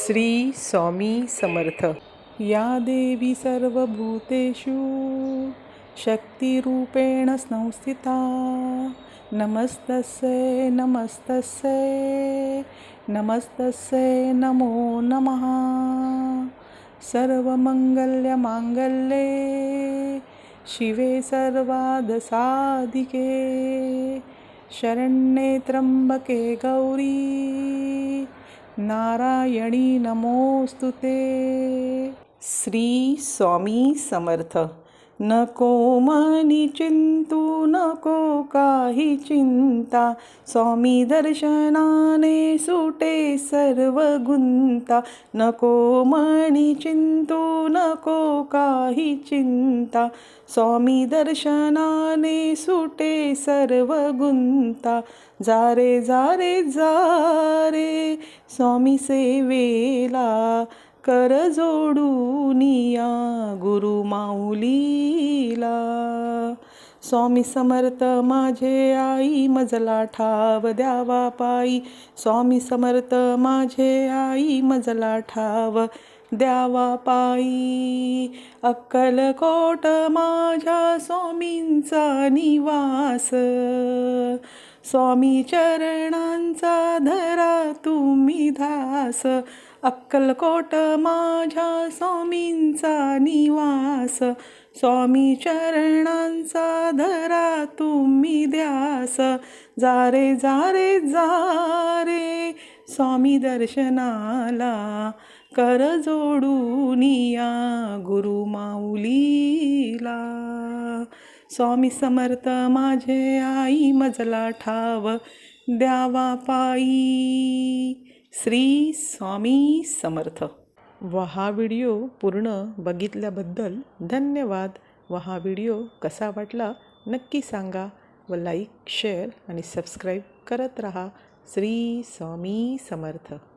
श्री स्वामी समर्थ। या देवी सर्वभूतेषु शक्तिरूपेण संस्थिता। नमस्तस्यै नमस्तस्यै नमस्तस्यै नमो नमः। सर्वमंगल्यमांगल्ये शिवे सर्वार्थसाधिके शरण्ये त्र्यंबके गौरी नारायणी नमोस्तुते। श्री स्वामी समर्थ। नको मनी चिंतू नको काही चिंता, स्वामी दर्शनाने सुटे सर्व गुंता। नको मनी चिंतू नको काही चिंता, स्वामी दर्शनाने सुटे सर्व गुंता। जारे जारे जारे स्वामी सेवेला, कर जोडूनिया गुरु माऊलीला। स्वामी समर्थ माझे आई मजला ठाव द्यावा पायी। स्वामी समर्थ माझे आई मजला ठाव द्यावा पायी। अक्कलकोट माझ्या स्वामींचा निवास, स्वामी चरणांचा धरा तुम्ही ध्यास। अक्कलकोट माझ्या स्वामींचा निवास, स्वामी चरणांचा धरा तुम्ही ध्यास। जारे जारे जारे स्वामी दर्शनाला, कर जोडूनिया गुरु माऊलीला। स्वामी समर्थ माझे आई मजला ठाव द्यावा पायी। श्री स्वामी समर्थ। हा व्हिडिओ पूर्ण बघितल्याबद्दल धन्यवाद. हा व्हिडिओ कसा वाटला नक्की सांगा व लाईक शेअर आणि सबस्क्राईब करत रहा. श्री स्वामी समर्थ.